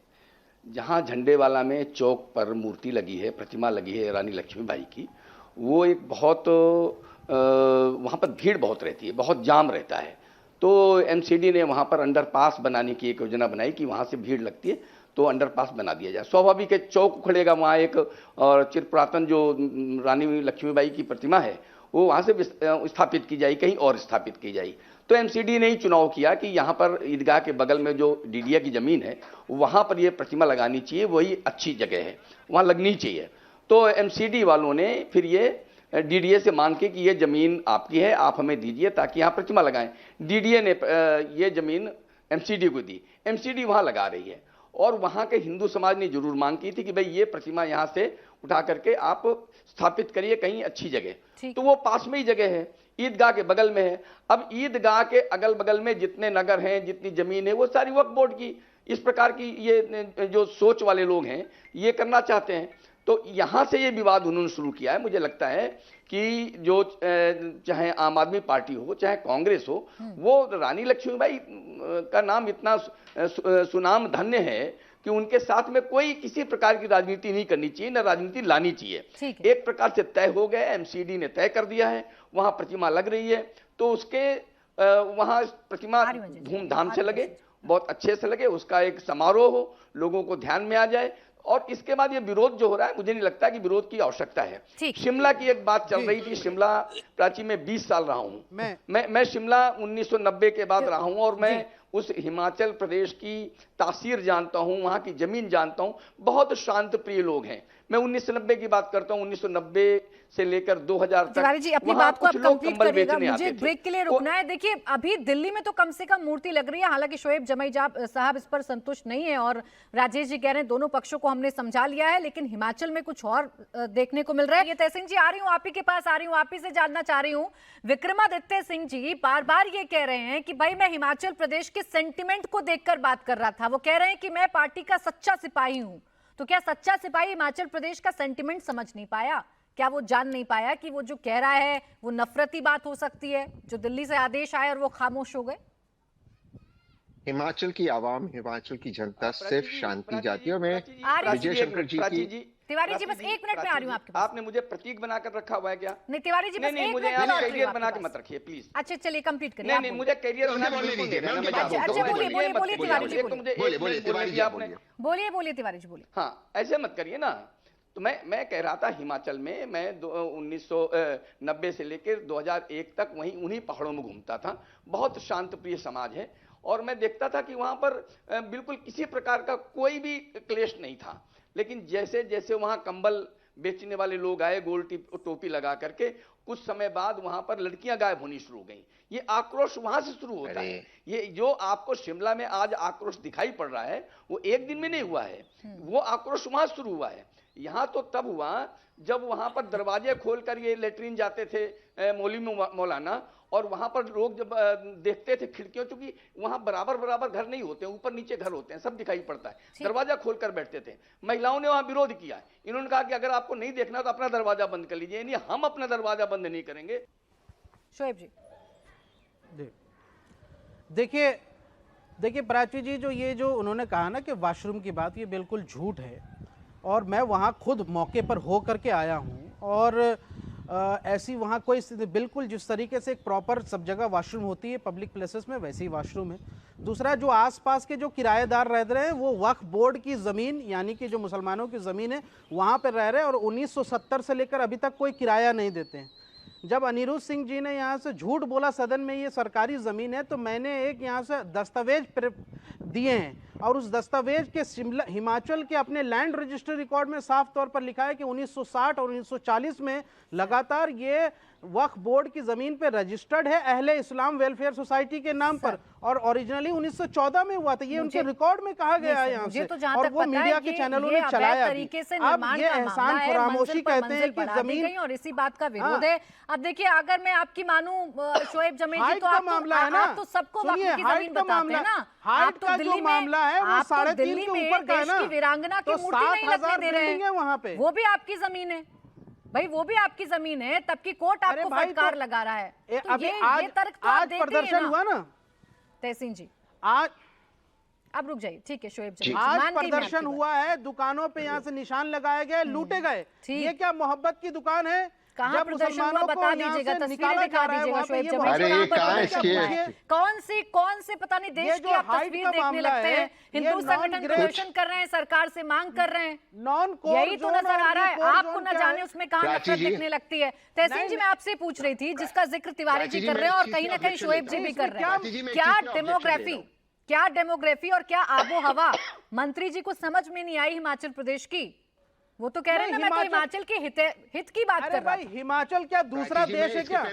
जहाँ झंडेवाला में चौक पर मूर्ति लगी है, प्रतिमा लगी है रानी लक्ष्मीबाई की, वो एक बहुत वहाँ पर भीड़ बहुत रहती है, बहुत जाम रहता है। तो एमसीडी ने वहाँ पर अंडरपास बनाने की एक योजना बनाई कि वहाँ से भीड़ लगती है तो अंडरपास बना दिया जाए। स्वाभाविक है, चौक उखड़ेगा वहाँ एक, और चिर पुरातन जो रानी लक्ष्मीबाई की प्रतिमा है वो वहाँ से स्थापित की जाए, कहीं और स्थापित की जाए। तो एमसीडी ने ही चुनाव किया कि यहाँ पर ईदगाह के बगल में जो डीडीए की ज़मीन है वहाँ पर ये प्रतिमा लगानी चाहिए, वही अच्छी जगह है, वहाँ लगनी चाहिए। तो एमसीडी वालों ने फिर ये डीडीए से मांग के कि ये ज़मीन आपकी है, आप हमें दीजिए ताकि यहाँ प्रतिमा लगाएं। डीडीए ने ये ज़मीन एमसीडी को दी, एमसीडी वहाँ लगा रही है। और वहाँ के हिंदू समाज ने जरूर मांग की थी कि भाई ये प्रतिमा यहाँ से उठा करके आप स्थापित करिए कहीं अच्छी जगह। तो वो पास में ही जगह है, ईदगाह के बगल में है। अब ईदगाह के अगल बगल में जितने नगर हैं, जितनी जमीन है, वो सारी वक्फ बोर्ड की। इस प्रकार की ये जो सोच वाले लोग हैं ये करना चाहते हैं। तो यहां से ये विवाद उन्होंने शुरू किया है। मुझे लगता है कि जो चाहे आम आदमी पार्टी हो चाहे कांग्रेस हो, वो रानी लक्ष्मीबाई का नाम इतना सुनाम धन्य है कि उनके साथ में कोई किसी प्रकार की राजनीति नहीं करनी चाहिए, न राजनीति लानी चाहिए। एक प्रकार से तय हो गया, एमसीडी ने तय कर दिया है, वहां प्रतिमा लग रही है, तो उसके वहां प्रतिमा धूमधाम से लगे, बहुत अच्छे से लगे, उसका एक समारोह हो, लोगों को ध्यान में आ जाए। और इसके बाद ये विरोध जो हो रहा है, मुझे नहीं लगता कि विरोध की आवश्यकता है। शिमला की एक बात चल रही थी, शिमला प्राची में 20 साल रहा हूं मैं शिमला 1990 के बाद रहा हूं, और मैं उस हिमाचल प्रदेश की तासीर जानता हूं, वहां की जमीन जानता हूं। बहुत शांत प्रिय लोग हैं। मैं 1990 की बात करता हूं, 1990 से लेकर 2000 तक। तिवारी जी, अपनी बात को आप कंप्लीट करिएगा, मुझे ब्रेक के लिए रुकना है। देखिए, अभी दिल्ली में तो कम से कम मूर्ति लग रही है, हालांकि शोएब जमई साहब इस पर संतुष्ट नहीं है और राजेश जी कह रहे हैं दोनों पक्षों को हमने समझा लिया है, लेकिन हिमाचल में कुछ और देखने को मिल रहा है। ये तहसीन जी, आ रही हूँ आप ही के पास, आ रही हूँ, आप ही से जानना चाह रही हूँ। विक्रमादित्य सिंह जी बार बार ये कह रहे हैं कि भाई मैं हिमाचल प्रदेश के सेंटिमेंट को देखकर बात कर रहा था। वो कह रहे हैं कि मैं पार्टी का सच्चा सिपाही हूं। तो क्या सच्चा सिपाही हिमाचल प्रदेश का सेंटिमेंट समझ नहीं पाया? क्या वो जान नहीं पाया कि वो जो कह रहा है वो नफरती बात हो सकती है, जो दिल्ली से आदेश आए और वो खामोश हो गए? हिमाचल की आवाम, हिमाचल की जनता सिर्फ शांति चाहती है। मैं विजय शंकर जी की तिवारी जी बस 1 मिनट में आ रही हूँ आपके पास। आपने मुझे प्रतीक बनाकर रखा हुआ है क्या? नहीं तिवारी जी, बस 1 मिनट मुझे आप कैरियर बना के मत रखिए प्लीज। अच्छा चलिए, कंप्लीट करिए। नहीं, मुझे कैरियर बना के बिल्कुल नहीं रहना। बोलिए तिवारी जी, बोलिए तिवारी जी, बोलिए। हाँ, ऐसे मत करिए ना। तो मैं कह रहा था, हिमाचल में मैं 1990 से लेकर 2001 तक वहीं उन्हीं पहाड़ों में घूमता था। बहुत शांत प्रिय समाज है, और मैं देखता था कि वहां पर बिल्कुल किसी प्रकार का कोई भी क्लेश नहीं था। लेकिन जैसे जैसे वहां कंबल बेचने वाले लोग आए गोल टोपी लगा करके, कुछ समय बाद वहां पर लड़कियां गायब होनी शुरू हो गई। ये आक्रोश वहां से शुरू होता है। ये जो आपको शिमला में आज आक्रोश दिखाई पड़ रहा है, वो एक दिन में नहीं हुआ है, वो आक्रोश वहां शुरू हुआ है। यहां तो तब हुआ जब वहां पर दरवाजे खोलकर ये लेटरिन जाते थे मौलवी मौलाना, और वहां पर लोग जब देखते थे खिड़कियों, क्योंकि वहां बराबर घर नहीं होते, ऊपर नीचे घर होते हैं, सब दिखाई पड़ता है, दरवाजा खोलकर बैठते थे। महिलाओं ने वहां विरोध किया। इन्होंने कहा कि अगर आपको नहीं देखना तो अपना दरवाजा बंद कर लीजिए, यानी हम अपना दरवाजा बंद नहीं करेंगे। शोएब जी देखिए प्राची जी, जो उन्होंने कहा ना कि वॉशरूम की बात, ये बिल्कुल झूठ है। और मैं वहाँ खुद मौके पर हो करके आया हूँ, और ऐसी वहाँ कोई स्थिति बिल्कुल जिस तरीके से एक प्रॉपर सब जगह वॉशरूम होती है पब्लिक प्लेसेस में, वैसे ही वॉशरूम है। दूसरा, जो आसपास के जो किराएदार रह रहे हैं वो वक्फ बोर्ड की ज़मीन, यानी कि जो मुसलमानों की ज़मीन है वहाँ पर रह रहे हैं, और 1970 से लेकर अभी तक कोई किराया नहीं देते हैं। जब अनिरुद्ध सिंह जी ने यहाँ से झूठ बोला सदन में ये सरकारी ज़मीन है, तो मैंने एक यहाँ से दस्तावेज दिए हैं, और उस दस्तावेज के हिमाचल के अपने लैंड रजिस्टर रिकॉर्ड में साफ तौर पर लिखा है कि 1960 और 1940 में लगातार ये वक्फ बोर्ड की ज़मीन पे रजिस्टर्ड है अहले इस्लाम वेलफेयर सोसाइटी के नाम पर, और ओरिजिनली 1914 में हुआ था। ये उनके रिकॉर्ड में कहा गया है यहाँ से, और वो मीडिया के चैनलों ने चलाया। अब ये एहसान फरामोशी कहते हैं कि जमीन, और इसी बात का विरोध है। अब देखिए, अगर मैं आपकी मानूं शोएब जमीन जी, तो आप तो सबको वक्फ की जमीन बताते हैं ना। हाइट का जो मामला है वो 3.5 के ऊपर का है ना, वीरांगना की मूर्ति नहीं लगने दे रहे हैं वहाँ पे, वो भी आपकी जमीन है भाई, वो भी आपकी जमीन है, तब की कोर्ट आपको फटकार लगा रहा है। तो ये तर्क तो आप देते हैं ना। प्रदर्शन हुआ ना तहसीन जी, आज अब रुक जाइए, ठीक है शोएब जी, आज प्रदर्शन हुआ है, दुकानों पे यहाँ से निशान लगाए गए, लूटे गए। ये क्या मोहब्बत की दुकान है? कहाँ प्रदर्शन हुआ बता दीजिएगा, तस्वीरें दिखा दीजिएगा शोएब जमीन। कौन से पता नहीं देश की आप तस्वीर देखने लगते हैं। हिंदू संगठन प्रदर्शन कर रहे हैं, सरकार से मांग कर रहे हैं, यही तो नजर आ रहा है आपको, न जाने उसमें कहाँ नफरत दिखने लगती है। तहसीन जी, मैं आपसे पूछ रही थी, जिसका जिक्र तिवारी जी कर रहे हैं और कहीं ना कहीं शोएब जी भी कर रहे हैं, क्या डेमोग्राफी और क्या आबो हवा मंत्री जी को समझ में नहीं आई हिमाचल प्रदेश की? वो तो कह रहे हैं ना, मैं तो हिमाचल के हित की बात कर रहा हूं। हिमाचल क्या दूसरा देश है क्या?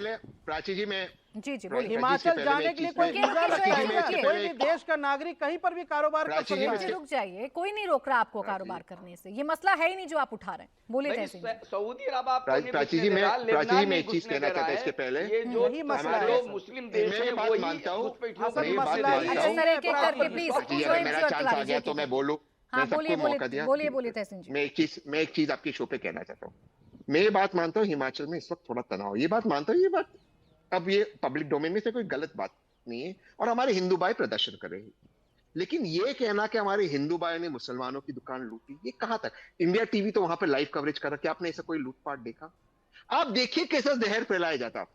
प्राची जी, मैं जी बोलिए। हिमाचल जाने के लिए कोई वीजा लगता है? कोई भी देश का नागरिक कहीं पर भी कारोबार कर सकता है। रुक जाइए, कोई नहीं रोक रहा आपको कारोबार करने से, ये मसला है ही नहीं जो आप उठा रहे हैं। बोलिए सऊदी अरब आप प्राची जी, मैं एक चीज कहना चाहता हूँ इसके पहले। यही मसला है, मुस्लिम देश है, मानता हूँ, करके प्लीज, मेरा चांस आ गया तो मैं बोलूँ। हाँ, मैं सबको बोलिए मौका दिया। बोलिए तहसीन जी। मैं एक चीज आपके शो पे कहना चाहता हूँ। मैं ये बात मानता हूँ हिमाचल में इस वक्त थोड़ा तनाव, ये बात मानता हूँ, ये बात अब ये पब्लिक डोमेन में से कोई गलत बात नहीं है, और हमारे हिंदू भाई प्रदर्शन कर रहे हैं। लेकिन ये कहना कि हमारे हिंदू भाई ने मुसलमानों की दुकान लूटी, ये कहां तक? इंडिया टीवी तो वहां पे लाइव कवरेज कर रहा, क्या आपने ऐसा कोई लूटपाट देखा? आप देखिए कैसा जहर फैलाया जाता।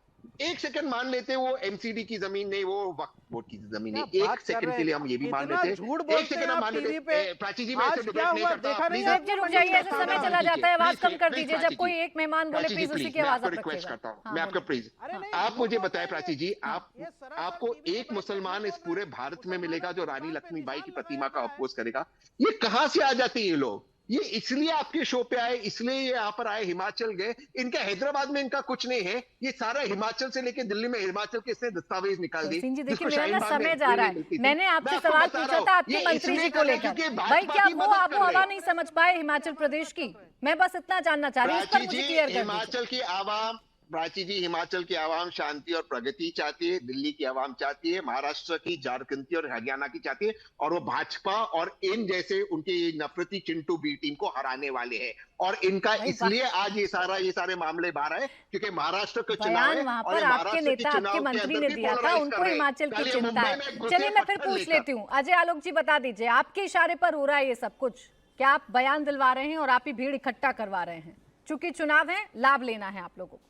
एक सेकंड मान लेते वो एमसीडी की जमीन नहीं, वो वक्फ बोर्ड की जमीन है, एक सेकंड के लिए हम ये भी मान लेते, एक सेकंड हम मान लेते। प्राची जी, मैं ऐसे डिबेट नहीं करता, प्लीज रुक जाइए, ऐसे समय चला जाता है, आवाज कम कर दीजिए। जब कोई एक मेहमान बोले प्लीज उसी की आवाज आप रिक्वेस्ट करता हूँ, हाँ, मैं आपका प्लीज, आप मुझे बताएं प्राची जी, आपको एक मुसलमान इस पूरे भारत में मिलेगा जो रानी लक्ष्मीबाई की प्रतिमा का अपोज करेगा? ये कहां से आ जाते हैं ये लोग? ये इसलिए आपके शो पे आए, इसलिए ये यहाँ पर आए, हिमाचल गए, इनका हैदराबाद में इनका कुछ नहीं है, ये सारा हिमाचल से लेके दिल्ली में हिमाचल के इसने दस्तावेज निकाल दी। जी देखिए, मेरा ना समय जा रहा है। मैंने आपसे सवाल पूछा था आपके मंत्री जी को लेकर, भाई क्या वो आबो हवा नहीं समझ पाए हिमाचल प्रदेश की? मैं बस इतना जानना चाह रही हूँ, इस पर मुझे क्लियर कर दीजिए। हिमाचल की आवाम, प्राची जी, हिमाचल की आवाम शांति और प्रगति चाहती है, दिल्ली की आवाम चाहती है, महाराष्ट्र की, झारखंड की और हरियाणा की चाहती है, और वो भाजपा और इन जैसे उनके नफरती चिंटू बी टीम को हराने वाले हैं। और इनका इसलिए आज ये सारे मामले बाहर आए क्योंकि महाराष्ट्र का चुनाव है, वहां पर आपके नेता, आपके मंत्री ने दिया था, उनको हिमाचल की चिंता है। चलिए मैं फिर पूछ लेती हूँ, अजय आलोक जी बता दीजिए, आपके इशारे पर हो रहा है ये सब कुछ? क्या आप बयान दिलवा रहे हैं और आप ही भीड़ इकट्ठा करवा रहे हैं? चूंकि चुनाव है, लाभ लेना है आप लोगों को।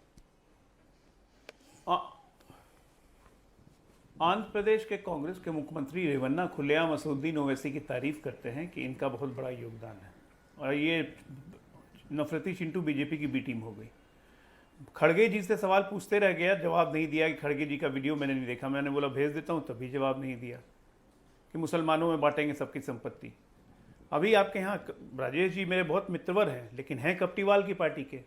आंध्र प्रदेश के कांग्रेस के मुख्यमंत्री रेवन्ना खुलेआम असदुद्दीन ओवैसी की तारीफ करते हैं कि इनका बहुत बड़ा योगदान है, और ये नफरती चिंटू बीजेपी की बी टीम हो गई। खड़गे जी से सवाल पूछते रह गया, जवाब नहीं दिया कि खड़गे जी का वीडियो मैंने नहीं देखा। मैंने बोला भेज देता हूँ, तभी जवाब नहीं दिया कि मुसलमानों में बांटेंगे सबकी संपत्ति। अभी आपके यहाँ राजेश जी मेरे बहुत मित्रवर हैं, लेकिन हैं कपटीवाल की पार्टी के।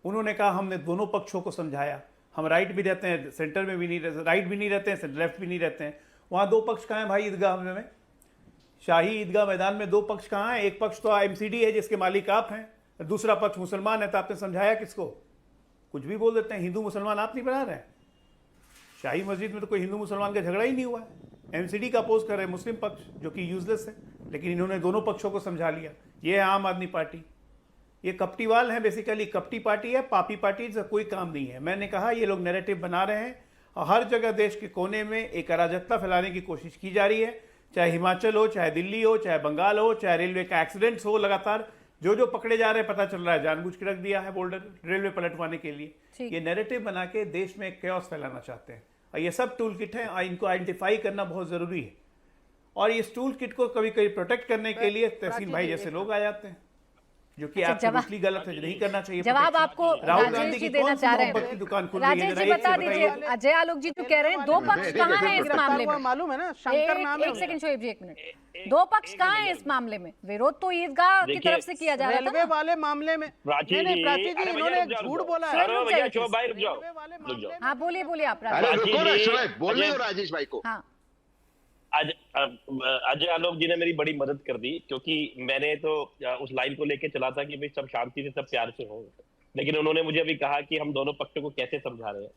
उन्होंने कहा हमने दोनों पक्षों को समझाया, हम राइट भी रहते हैं, सेंटर में भी नहीं रहते, राइट भी नहीं रहते हैं, लेफ्ट भी नहीं रहते हैं। वहाँ दो पक्ष कहाँ हैं भाई ईदगाह में? शाही ईदगाह मैदान में दो पक्ष कहाँ हैं? एक पक्ष तो एमसीडी है जिसके मालिक आप हैं, दूसरा पक्ष मुसलमान है। तो आपने समझाया किसको? कुछ भी बोल देते हैं, हिंदू मुसलमान आप नहीं बना रहे हैं। शाही मस्जिद में तो कोई हिंदू मुसलमान का झगड़ा ही नहीं हुआ है। एमसीडी का अपोज कर रहे हैं मुस्लिम पक्ष, जो कि यूजलेस है, लेकिन इन्होंने दोनों पक्षों को समझा लिया। ये है आम आदमी पार्टी, ये कपटीवाल है, बेसिकली कपटी पार्टी है, पापी पार्टी से कोई काम नहीं है। मैंने कहा ये लोग नैरेटिव बना रहे हैं और हर जगह देश के कोने में एक अराजकता फैलाने की कोशिश की जा रही है, चाहे हिमाचल हो, चाहे दिल्ली हो, चाहे बंगाल हो, चाहे रेलवे का एक्सीडेंट्स हो। लगातार जो पकड़े जा रहे हैं, पता चल रहा है जानबूझ के रख दिया है बोल्डर रेलवे पलटवाने के लिए। ये नैरेटिव बना के देश में कैओस फैलाना चाहते हैं, और ये सब टूल किट है, इनको आइडेंटिफाई करना बहुत जरूरी है। और इस टूल किट को कभी कभी प्रोटेक्ट करने के लिए तहसीन भाई जैसे लोग आ जाते हैं, जो कि एब्सोल्युटली गलत है, नहीं करना चाहिए। जवाब आपको राजेश जी देना चाह रहे हैं। राजेश जी बता दीजिए, अजय आलोक जी जो कह रहे हैं, दो पक्ष कहाँ हैं इस मामले में? मालूम है ना, शंकर नाम है। एक सेकंड शोएब जी, एक मिनट। दो पक्ष कहाँ हैं इस मामले में? विरोध तो ईदगाह की तरफ से किया जा रहा था रेलवे वाले मामले में। प्राची जी इन्होंने झूठ बोला है। हाँ बोलिए आप बोलिए राजेश भाई को। हाँ, अजय आलोक जी ने मेरी बड़ी मदद कर दी, क्योंकि मैंने तो उस लाइन को लेके चला था कि भाई सब शांति से, सब प्यार से हो, लेकिन उन्होंने मुझे अभी कहा कि हम दोनों पक्षों को कैसे समझा रहे हैं।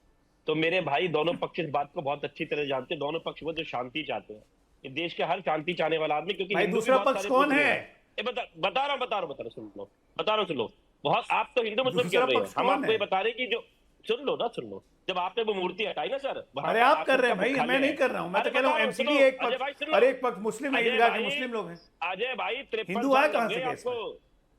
तो मेरे भाई दोनों पक्ष इस बात को बहुत अच्छी तरह जानते हैं, दोनों पक्ष वो जो शांति चाहते हैं, ये देश के हर शांति चाहने वाला आदमी। क्योंकि दूसरा पक्ष कौन है? बता रहा हूँ सुन लो। बहुत आप तो हिंदू मुस्लिम कह रहे हैं, हम आपको ये बता रहे कि जो सुन लो, जब आपने वो मूर्ति हटाई ना सर, अरे आप कर रहे हैं भाई, मैं नहीं कर रहा हूं। मैं तो कह रहा हूं एमसीडी एक पक्ष और एक पक्ष मुस्लिम ईदगाह के मुस्लिम लोग हैं। अजय भाई 53 हिंदू आए कहां से?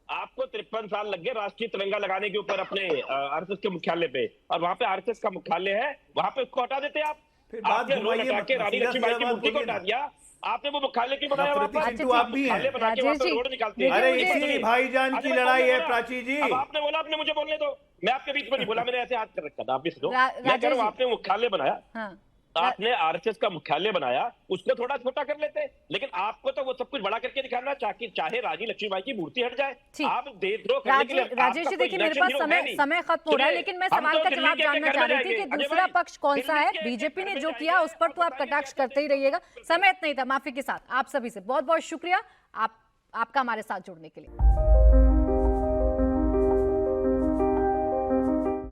आपको 53 साल लग गए राष्ट्रीय तिरंगा लगाने के ऊपर अपने आरएसएस के मुख्यालय पे, और वहां पे आरएसएस का मुख्यालय है, वहां पे उसको हटा देते आप। आपने हटा के रानी लक्ष्मीबाई की मूर्ति को हटा दिया, आपने वो मुख्यालय की बनाया, आप भी हैं। रोड निकालते हैं। अरे इसी भाईजान की लड़ाई है प्राची जी। अब आपने बोला, आपने मुझे बोलने दो, मैं आपके बीच में नहीं बोला, मैंने ऐसे हाथ कर रखा था, आप भी सुनो। मैं कह रहा हूँ आपने मुख्यालय बनाया, आपने आरएसएस का मुख्यालय बनाया, उसको थोड़ा छोटा कर लेते, लेकिन आपको तो वो सब कुछ बड़ा करके दिखाना, चाहे रानी लक्ष्मीबाई की मूर्ति हट जाए। आप देशद्रोह करने के लिए राजेश जी देखिए, मेरे पास समय खत्म हो रहा है, लेकिन मैं सवाल का जवाब जानना चाह रही थी कि दूसरा पक्ष कौन सा है? बीजेपी ने जो किया उस पर तो आप कटाक्ष करते ही रहिएगा। समय इतना ही था, माफी के साथ आप सभी से बहुत बहुत शुक्रिया आपका हमारे साथ जुड़ने के लिए।